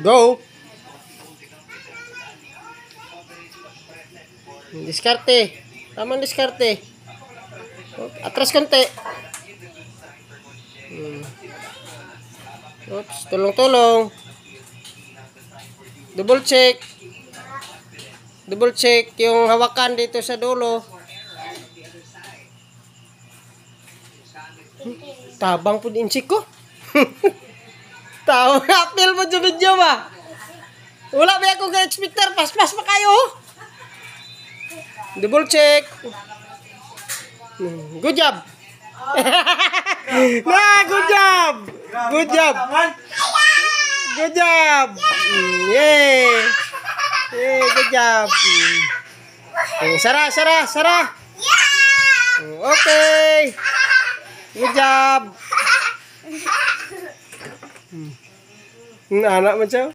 Go. Diskarte. Tamang diskarte. Atras konti. Oops, tulong-tulong. Double check. Double check yung hawakan dito sa dulo. Tabang po din check ko. Tao, apil mo dyan video ba? Wala ba akong ka-expector? Pas-pas pa kayo. Double check. Good job. Good job. Good job. Good job. Yay. Yay, good job. Sarah. Okay. Good job. Anak macam